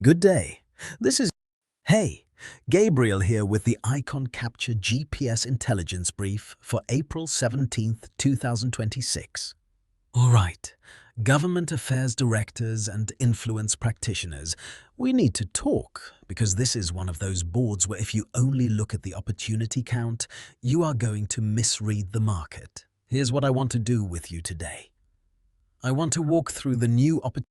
Good day. This is Hey, Gabriel here with the Icon Capture GPS Intelligence Brief for April 17th, 2026. All right, government affairs directors and influence practitioners, we need to talk because this is one of those boards where if you only look at the opportunity count, you are going to misread the market. Here's what I want to do with you today. I want to walk through the new opportunity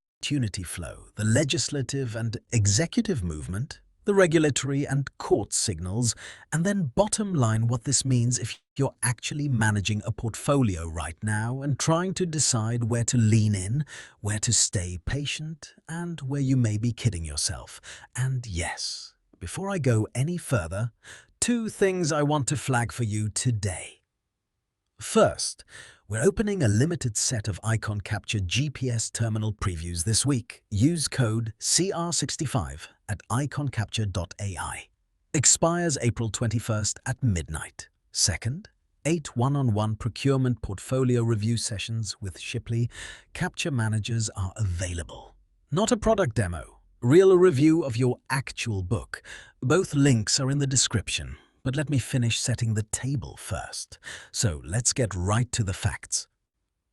flow, the legislative and executive movement, the regulatory and court signals, and then bottom line what this means if you're actually managing a portfolio right now and trying to decide where to lean in, where to stay patient, and where you may be kidding yourself. And yes, before I go any further, two things I want to flag for you today. First, we're opening a limited set of Icon Capture GPS terminal previews this week. Use code CR65 at iconcapture.ai. Expires April 21st at midnight. Second, 8 one-on-one procurement portfolio review sessions with Shipley Capture managers are available. Not a product demo, real review of your actual book. Both links are in the description. But let me finish setting the table first. So let's get right to the facts.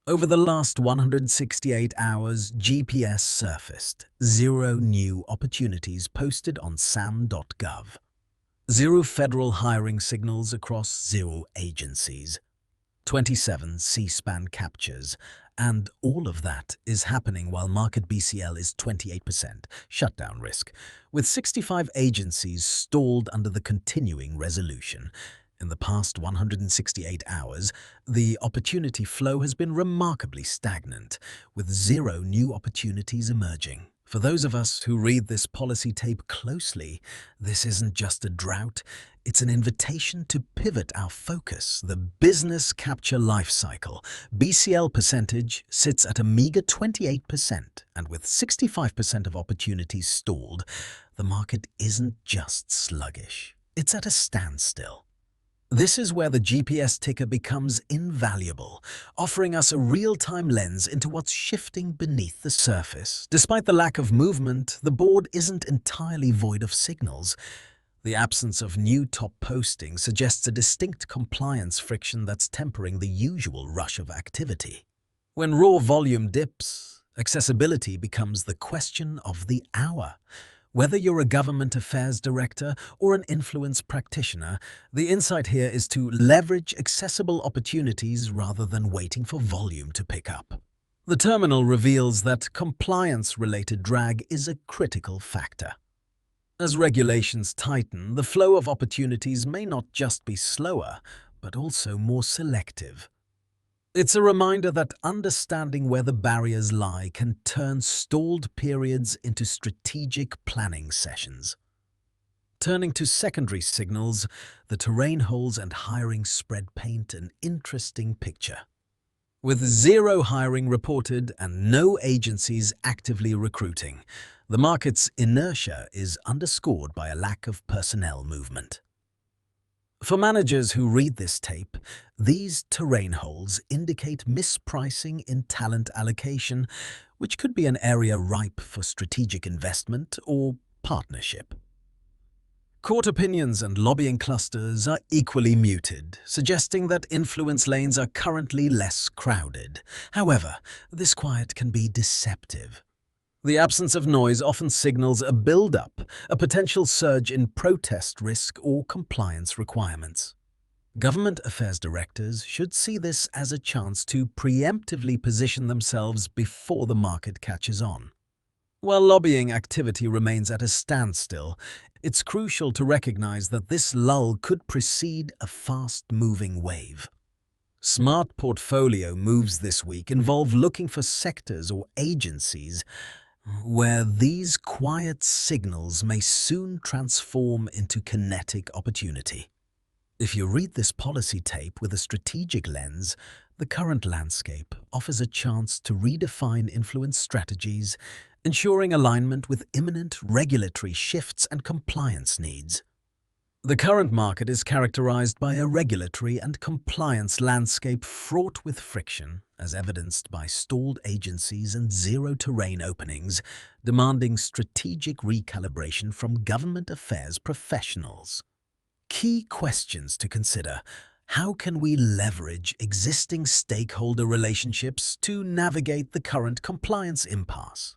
Over the last 168 hours, GPS surfaced. 0 new opportunities posted on SAM.gov. 0 federal hiring signals across 0 agencies. 27 C-SPAN captures. And all of that is happening while market BCL is 28% shutdown risk, with 65 agencies stalled under the continuing resolution. In the past 168 hours, the opportunity flow has been remarkably stagnant, with 0 new opportunities emerging. For those of us who read this policy tape closely, this isn't just a drought, it's an invitation to pivot our focus. The business capture lifecycle, BCL percentage, sits at a meager 28%, and with 65% of opportunities stalled, the market isn't just sluggish, it's at a standstill. This is where the GPS ticker becomes invaluable, offering us a real-time lens into what's shifting beneath the surface. Despite the lack of movement, the board isn't entirely void of signals. The absence of new top postings suggests a distinct compliance friction that's tempering the usual rush of activity. When raw volume dips, accessibility becomes the question of the hour. Whether you're a government affairs director or an influence practitioner, the insight here is to leverage accessible opportunities rather than waiting for volume to pick up. The terminal reveals that compliance-related drag is a critical factor. As regulations tighten, the flow of opportunities may not just be slower, but also more selective. It's a reminder that understanding where the barriers lie can turn stalled periods into strategic planning sessions. Turning to secondary signals, the terrain holes and hiring spread paint an interesting picture. With 0 hiring reported and no agencies actively recruiting, the market's inertia is underscored by a lack of personnel movement. For managers who read this tape, these terrain holes indicate mispricing in talent allocation, which could be an area ripe for strategic investment or partnership. Court opinions and lobbying clusters are equally muted, suggesting that influence lanes are currently less crowded. However, this quiet can be deceptive. The absence of noise often signals a build-up, a potential surge in protest risk or compliance requirements. Government affairs directors should see this as a chance to preemptively position themselves before the market catches on. While lobbying activity remains at a standstill, it's crucial to recognize that this lull could precede a fast-moving wave. Smart portfolio moves this week involve looking for sectors or agencies where these quiet signals may soon transform into kinetic opportunity. If you read this policy tape with a strategic lens, the current landscape offers a chance to redefine influence strategies, ensuring alignment with imminent regulatory shifts and compliance needs. The current market is characterized by a regulatory and compliance landscape fraught with friction, as evidenced by stalled agencies and zero-terrain openings, demanding strategic recalibration from government affairs professionals. Key questions to consider: how can we leverage existing stakeholder relationships to navigate the current compliance impasse?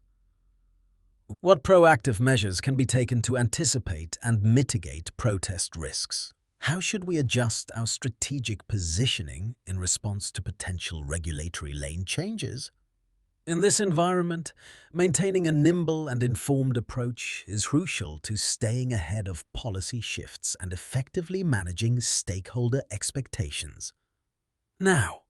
What proactive measures can be taken to anticipate and mitigate protest risks? How should we adjust our strategic positioning in response to potential regulatory lane changes? In this environment, maintaining a nimble and informed approach is crucial to staying ahead of policy shifts and effectively managing stakeholder expectations. Now,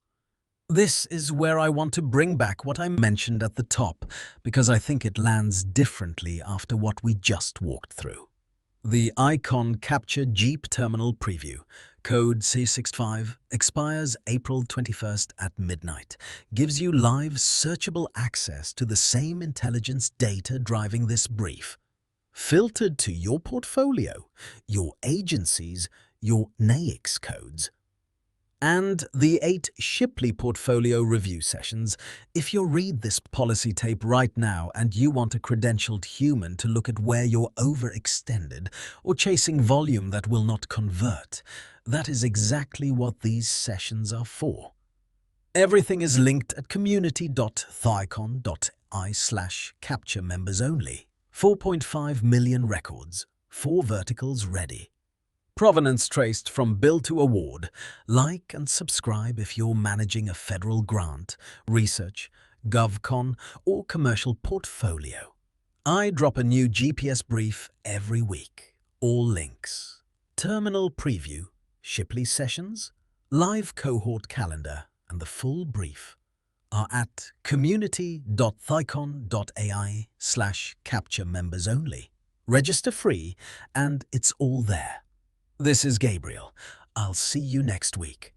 this is where I want to bring back what I mentioned at the top, because I think it lands differently after what we just walked through. The Icon Capture Jeep Terminal Preview, code C65, expires April 21st at midnight, gives you live searchable access to the same intelligence data driving this brief, filtered to your portfolio, your agencies, your NAICS codes, and the 8 Shipley portfolio review sessions. If you read this policy tape right now and you want a credentialed human to look at where you're overextended or chasing volume that will not convert, that is exactly what these sessions are for. Everything is linked at communities.theicon.ai/capture members only. 4.5 million records, 4 verticals ready. Provenance traced from bill to award. Like and subscribe if you're managing a federal grant, research, GovCon, or commercial portfolio. I drop a new GPS brief every week. All links: terminal preview, Shipley sessions, live cohort calendar, and the full brief are at community.theicon.ai/capture members only. Register free, and it's all there. This is Gabriel. I'll see you next week.